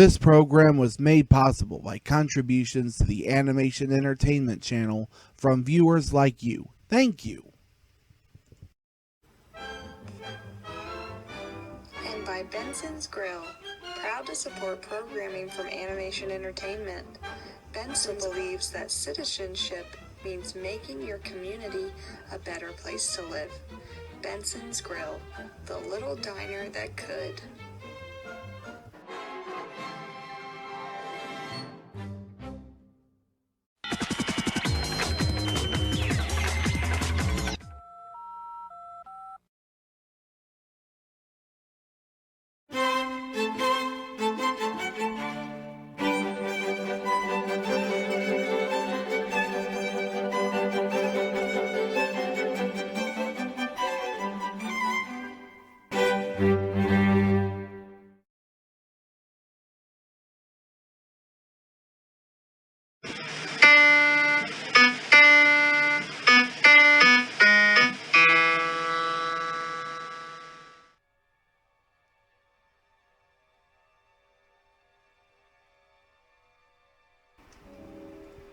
This program was made possible by contributions to the Animation Entertainment channel from viewers like you. Thank you. And by Benson's Grill, proud to support programming from Animation Entertainment. Benson believes that citizenship means making your community a better place to live. Benson's Grill, the little diner that could.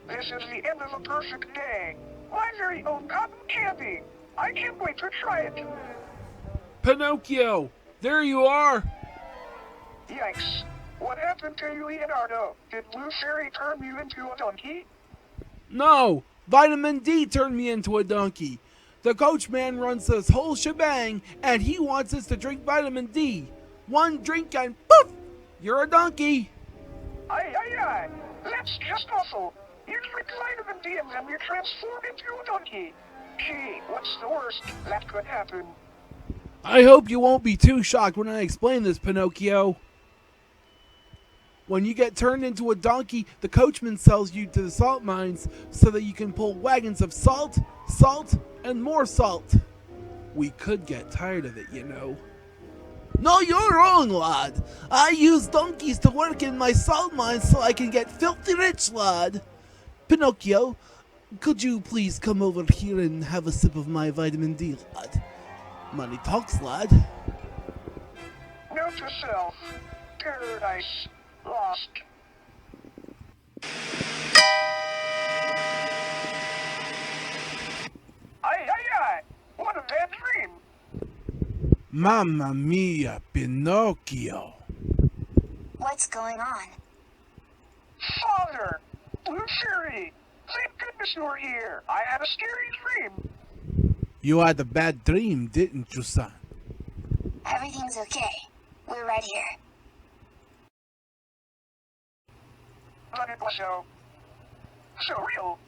This is the end of a perfect day. My very own cotton candy. I can't wait to try it. Pinocchio! There you are! Yikes. What happened to you, Leonardo? Did Blue Fairy turn you into a donkey? No! Vitamin D turned me into a donkey. The coachman runs this whole shebang, and he wants us to drink vitamin D. One drink and poof! You're a donkey! Aye. That's just awful. You drink vitamin D and then you transform into a donkey. Gee, what's the worst that could happen? I hope you won't be too shocked when I explain this, Pinocchio. When you get turned into a donkey, the coachman sells you to the salt mines so that you can pull wagons of salt, and more salt. We could get tired of it, you know. No, you're wrong, lad. I use donkeys to work in my salt mines so I can get filthy rich, lad. Pinocchio, could you please come over here and have a sip of my vitamin D, lad? Money talks, lad. Note to self. Paradise lost. Aye. What a bad dream. Mamma mia, Pinocchio. What's going on? Father! Blue Fairy! Thank goodness you're here. I had a scary dream. You had a bad dream, didn't you, son? Everything's okay. We're right here. But it was so real.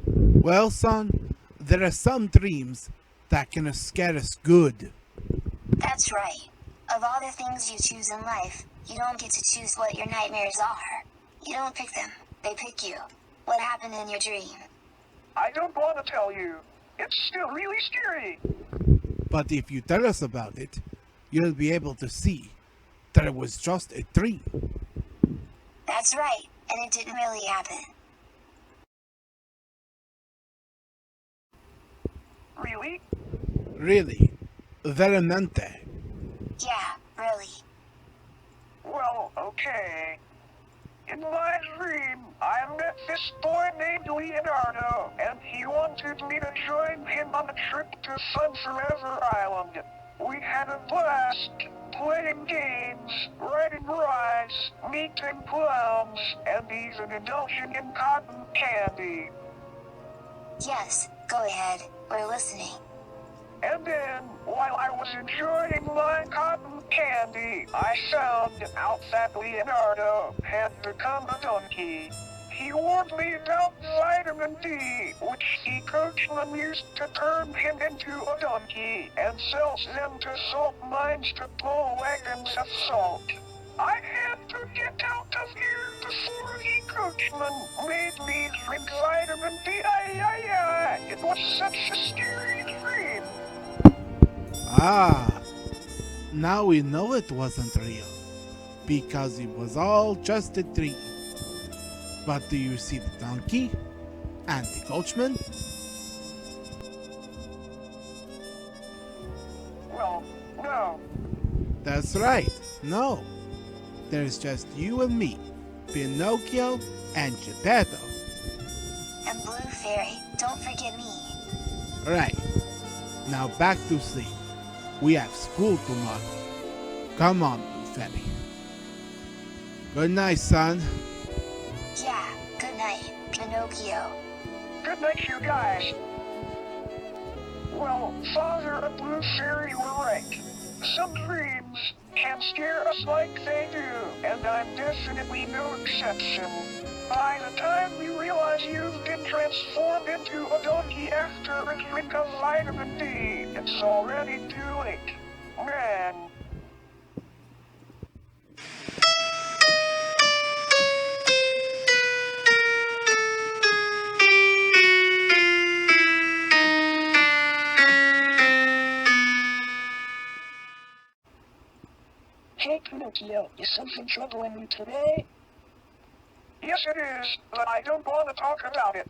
Well, son, there are some dreams that can scare us good. That's right. Of all the things you choose in life, you don't get to choose what your nightmares are. You don't pick them. They pick you. What happened in your dream? I don't want to tell you. It's still really scary. But if you tell us about it, you'll be able to see that it was just a dream. That's right, and it didn't really happen. Really? Really, veramente. Yeah, really. Well, okay. In my dream, I met this boy named Leonardo, and he wanted me to join him on a trip to Fun Forever Island. We had a blast, playing games, riding rides, meeting clowns, and even indulging in cotton candy. Yes, go ahead. We're listening. And then, while I was enjoying my cotton candy, I found out that Leonardo had become a donkey. He warned me about vitamin D, which the coachman used to turn him into a donkey, and sells them to salt mines to pull wagons of salt. I had to get out of here before the coachman made me drink vitamin D. It was such a scary dream. Ah, now we know it wasn't real, because it was all just a dream. But do you see the donkey and the coachman? Well, no. That's right, no. There's just you and me, Pinocchio and Geppetto. And Blue Fairy, don't forget me. Right, now back to sleep. We have school tomorrow. Come on, Blue Fairy. Good night, son. Yeah, good night, Pinocchio. Good night, you guys. Well, Father and Blue Fairy were right. Some dreams can scare us like they do, and I'm definitely no exception. By the time you realize you've been transformed into a donkey after a drink of vitamin D, it's already too late. Man. Hey, Pinocchio, is something troubling you today? Yes, it is, but I don't want to talk about it.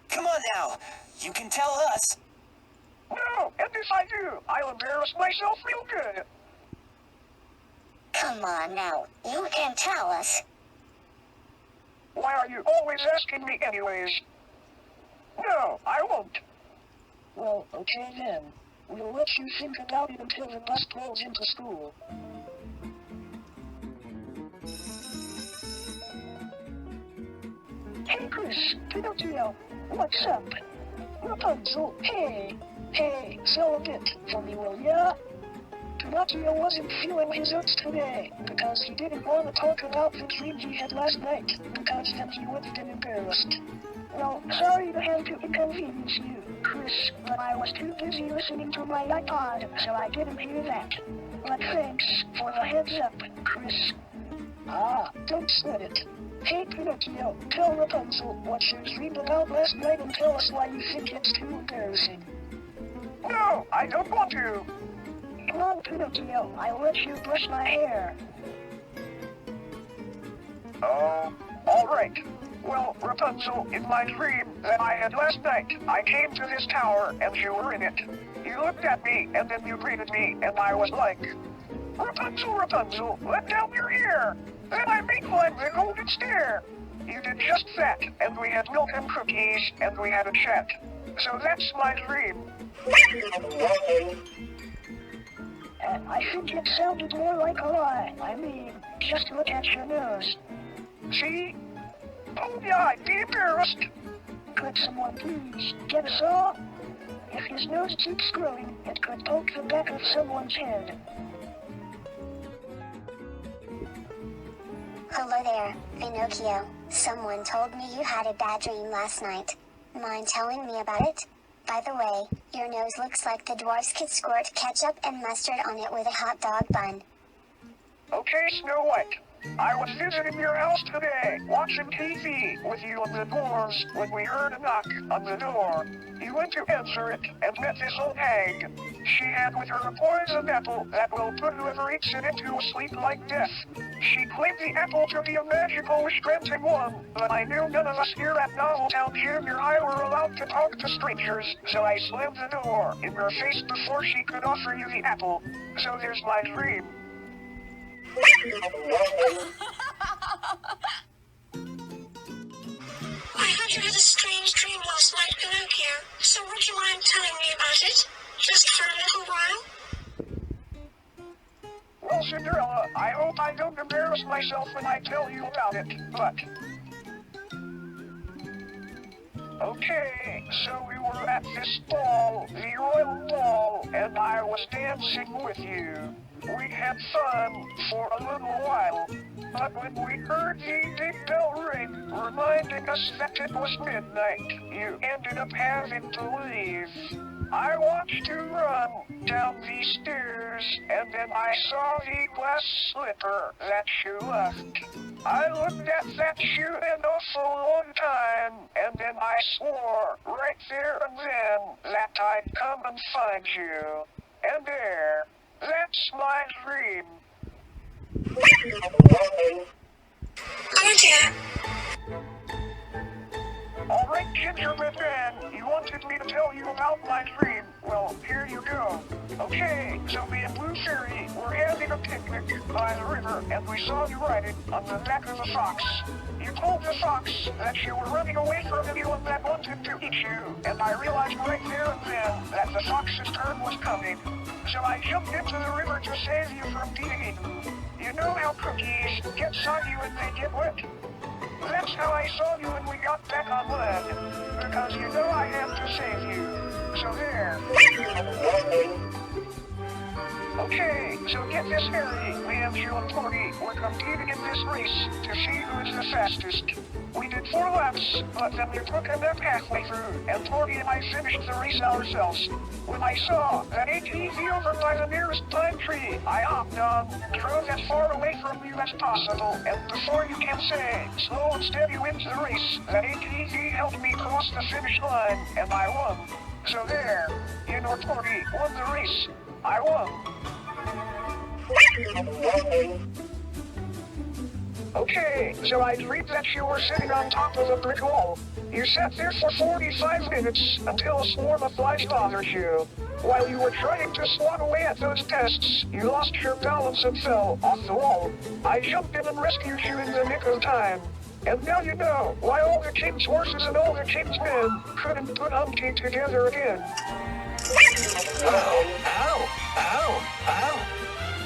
Come on now, you can tell us. No, and if I do, I'll embarrass myself real good. Come on now, you can tell us. Why are you always asking me anyways? No, I won't. Well, okay then. We'll let you think about it until the bus pulls into school. Hey Chris, Pinocchio, what's up? Rapunzel, hey, sell a bit for me, will ya? Pinocchio wasn't feeling his oats today, because he didn't want to talk about the dream he had last night, because then he would have been embarrassed. Well, sorry to have to inconvenience you, Chris, but I was too busy listening to my iPod, so I didn't hear that. But thanks for the heads up, Chris. Don't sweat it. Hey Pinocchio, tell Rapunzel what you dreamed about last night and tell us why you think it's too embarrassing. No, I don't want to. Come on, Pinocchio, I'll let you brush my hair. Oh, alright. Well, Rapunzel, in my dream that I had last night, I came to this tower and you were in it. You looked at me and then you greeted me and I was like, Rapunzel, Rapunzel, let down your hair. Then I made climb the golden stair. You did just that, and we had milk and cookies, and we had a chat. So that's my dream. I think it sounded more like a lie. I mean, just look at your nose. See? Oh yeah, I'd be embarrassed. Could someone please get a saw? If his nose keeps growing, it could poke the back of someone's head. Hello there, Pinocchio. Someone told me you had a bad dream last night. Mind telling me about it? By the way, your nose looks like the dwarfs could squirt ketchup and mustard on it with a hot dog bun. Okay, Snow White. I was visiting your house today, watching TV with you and the dwarves when we heard a knock on the door. You went to answer it and met this old hag. She had with her a poison apple that will put whoever eats it into a sleep like death. She claimed the apple to be a magical wish-granting one, but I knew none of us here at Noveltown Junior High were allowed to talk to strangers, so I slammed the door in her face before she could offer you the apple. So there's my dream. I heard you had a strange dream last night, Pinocchio, so would you mind telling me about it? Just for a little while? Well, Cinderella, I hope I don't embarrass myself when I tell you about it, but... Okay, so we were at this ball, the royal ball, and I was dancing with you. We had fun for a little while, but when we heard the big bell ring, reminding us that it was midnight, you ended up having to leave. I watched you run down the stairs, and then I saw the glass slipper that you left. I looked at that shoe an awful long time, and then I swore right there and then that I'd come and find you. And there, that's my dream. Oh dear. Alright, Gingerbread Man, you wanted me to tell you about my dream. Well, here you go. Okay, so me and Blue Fairy were having a picnic by the river, and we saw you riding on the back of a fox. You told the fox that you were running away from anyone that wanted to eat you, and I realized right there and then that the fox's turn was coming. So I jumped into the river to save you from being eaten. You know how cookies get soggy when they get wet? That's how I saw you when we got back on land, because you know I had to save you. So there. Okay, so get this, Harry. Me and you and Tori were competing in this race to see who is the fastest. We did 4 laps, but then we took a nap halfway through, and Tori and I finished the race ourselves. When I saw that ATV over by the nearest pine tree, I hopped on, drove as far away from you as possible, and before you can say, slow and steady wins the race, that ATV helped me cross the finish line, and I won. So there, you know Tori won the race. I won. Okay, so I dreamed that you were sitting on top of a brick wall. You sat there for 45 minutes until a swarm of flies bothered you. While you were trying to swat away at those pests, you lost your balance and fell off the wall. I jumped in and rescued you in the nick of time. And now you know why all the king's horses and all the king's men couldn't put Humpty together again. Ow! Ow! Ow! Ow!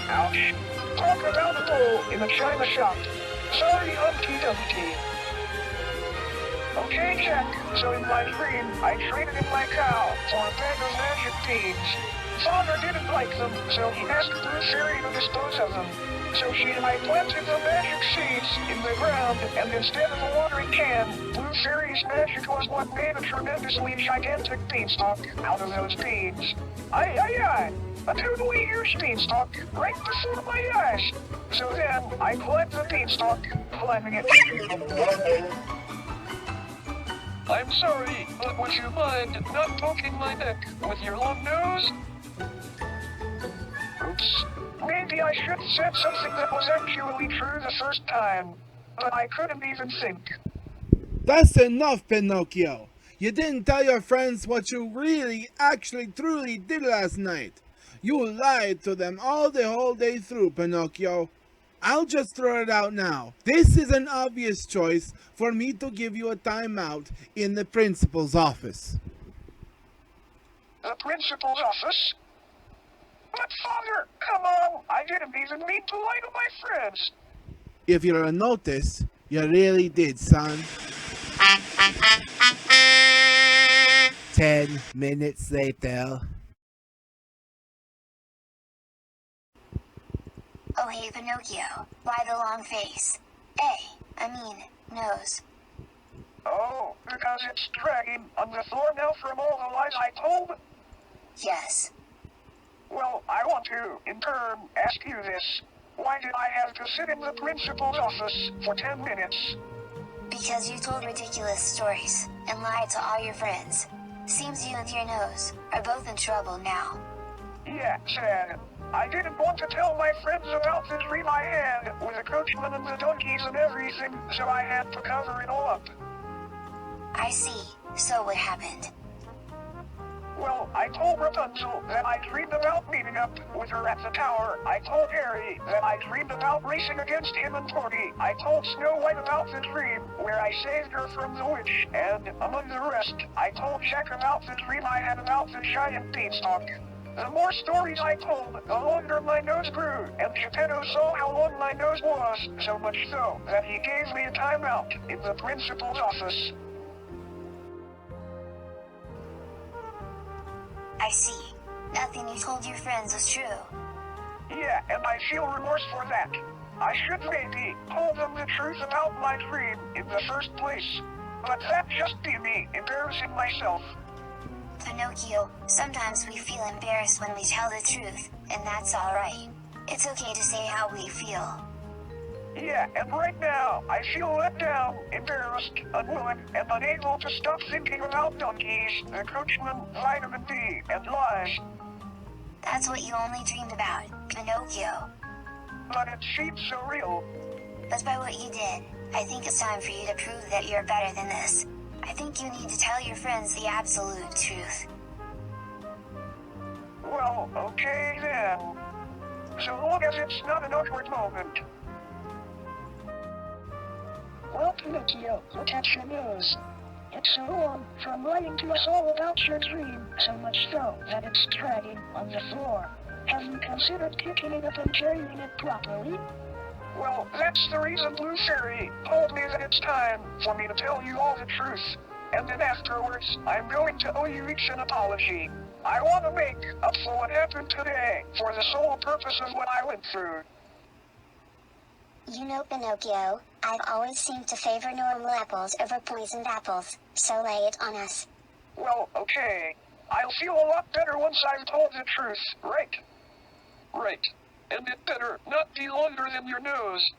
Ouch. Talk about a bull in a china shop. Sorry, Humpty Dumpty. Okay, Jack, so in my dream, I traded in my cow for a bag of magic beans. Father didn't like them, so he asked Blue Fairy to dispose of them. So she and I planted the magic seeds in the ground, and instead of a watering can, Blue Fairy's magic was what made a tremendously gigantic beanstalk out of those beans. Aye. A totally huge beanstalk, right before my eyes. So then, I climbed the beanstalk, climbing it. I'm sorry, but would you mind not poking my neck with your long nose? Oops. Maybe I should have said something that was actually true the first time, but I couldn't even think. That's enough, Pinocchio. You didn't tell your friends what you really, actually, truly did last night. You lied to them all the whole day through, Pinocchio. I'll just throw it out now. This is an obvious choice for me to give you a timeout in the principal's office. The principal's office? But Father, come on, I didn't even mean to lie to my friends. If you'll notice, you really did, son. 10 minutes later. Oh hey Pinocchio, why the long face? Nose. Oh, because it's dragging on the floor now from all the lies I told? Yes. Well, I want to, in turn, ask you this. Why did I have to sit in the principal's office for 10 minutes? Because you told ridiculous stories, and lied to all your friends. Seems you and your nose are both in trouble now. Yeah, sad. I didn't want to tell my friends about the dream I had with the coachman and the donkeys and everything, so I had to cover it all up. I see. So what happened? Well, I told Rapunzel that I dreamed about meeting up with her at the tower. I told Harry that I dreamed about racing against him and Porgy. I told Snow White about the dream where I saved her from the witch. And, among the rest, I told Jack about the dream I had about the giant beanstalk. The more stories I told, the longer my nose grew, and Geppetto saw how long my nose was, so much so that he gave me a timeout in the principal's office. I see. Nothing you told your friends was true. Yeah, and I feel remorse for that. I should maybe told them the truth about my dream in the first place. But that'd just be me embarrassing myself. Pinocchio, sometimes we feel embarrassed when we tell the truth, and that's alright. It's okay to say how we feel. Yeah, and right now, I feel let down, embarrassed, unwilling, and unable to stop thinking about donkeys, the coachman, vitamin D, and lies. That's what you only dreamed about, Pinocchio. But it seems so real. But by what you did, I think it's time for you to prove that you're better than this. I think you need to tell your friends the absolute truth. Well, okay then. so long as it's not an awkward moment. Well, Pinocchio, look at your nose. It's so long from writing to us all about your dream, so much so that it's dragging on the floor. Have you considered picking it up and carrying it properly? Well, that's the reason Blue Fairy told me that it's time for me to tell you all the truth. And then afterwards, I'm going to owe you each an apology. I want to make up for what happened today, for the sole purpose of what I went through. You know, Pinocchio, I've always seemed to favor normal apples over poisoned apples, so lay it on us. Well, okay. I'll feel a lot better once I've told the truth, right? Right. And it better not be longer than your nose.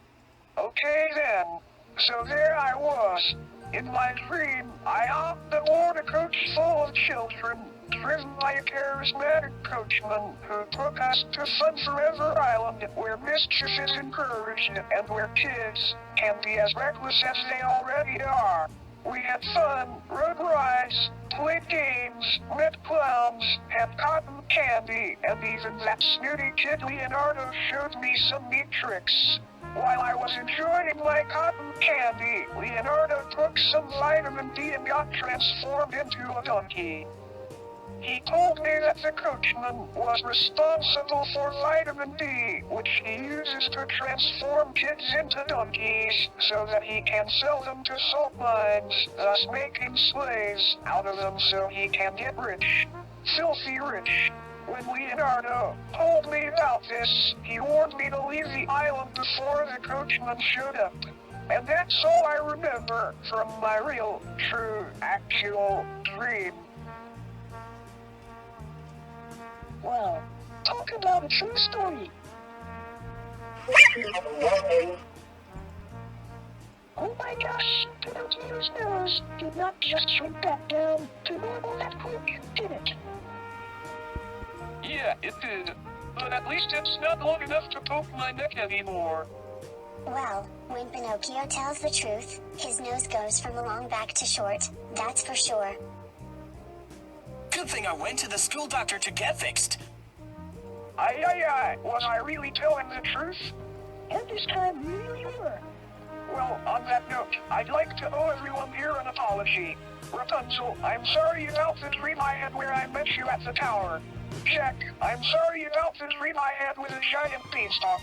Okay then. So there I was. In my dream, I hopped aboard a coach full of children, driven by a charismatic coachman who took us to Fun Forever Island, where mischief is encouraged and where kids can be as reckless as they already are. We had fun, rode rides, played games, met clowns, had cotton candy, and even that snooty kid Leonardo showed me some neat tricks. While I was enjoying my cotton candy, Leonardo took some vitamin D and got transformed into a donkey. He told me that the coachman was responsible for vitamin D, which he uses to transform kids into donkeys so that he can sell them to salt mines, thus making slaves out of them so he can get rich. Filthy rich. When Leonardo told me about this, he warned me to leave the island before the coachman showed up. And that's all I remember from my real, true, actual dream. Well, talk about a true story. Oh my gosh, Pinocchio's nose did not just shrink back down to normal that quick, did it? Yeah, it did. But at least it's not long enough to poke my neck anymore. Well, when Pinocchio tells the truth, his nose goes from long back to short, that's for sure. Good thing I went to the school doctor to get fixed. Aye, was I really telling the truth? And this time you really were. Well, on that note, I'd like to owe everyone here an apology. Rapunzel, I'm sorry about the dream I had where I met you at the tower. Jack, I'm sorry about the dream I had with a giant beanstalk.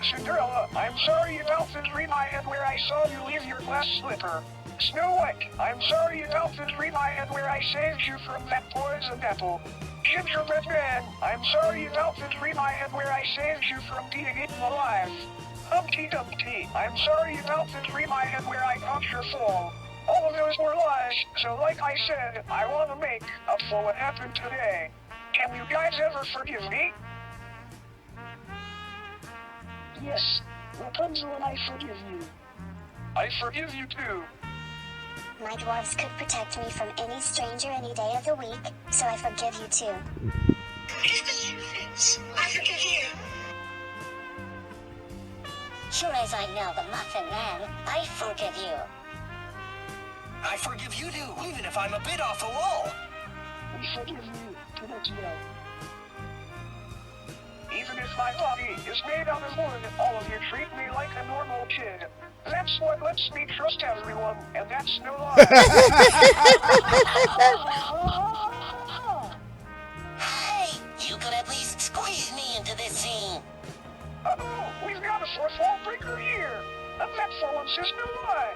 Cinderella, I'm sorry about the dream I had where I saw you leave your glass slipper. Snow White, I'm sorry about the dream I had where I saved you from that poison apple. Gingerbread Man, I'm sorry about the dream I had where I saved you from being eaten alive. Humpty Dumpty, I'm sorry about the dream I had where I caught your fall. All of those were lies, so like I said, I want to make up for what happened today. Can you guys ever forgive me? Yes, Rapunzel and I forgive you. I forgive you too. My dwarves could protect me from any stranger any day of the week, so I forgive you too. If the truth is, I forgive you. Sure as I know the Muffin Man, I forgive you. I forgive you too, even if I'm a bit off the wall. We forgive you, Pinocchio. Even if my body is made out of wood, all of you treat me like a normal kid. That's what lets me trust everyone, and that's no lie. Hey, you could at least squeeze me into this scene. Uh-oh, we've got a fourth wall breaker here. And that for once is no lie.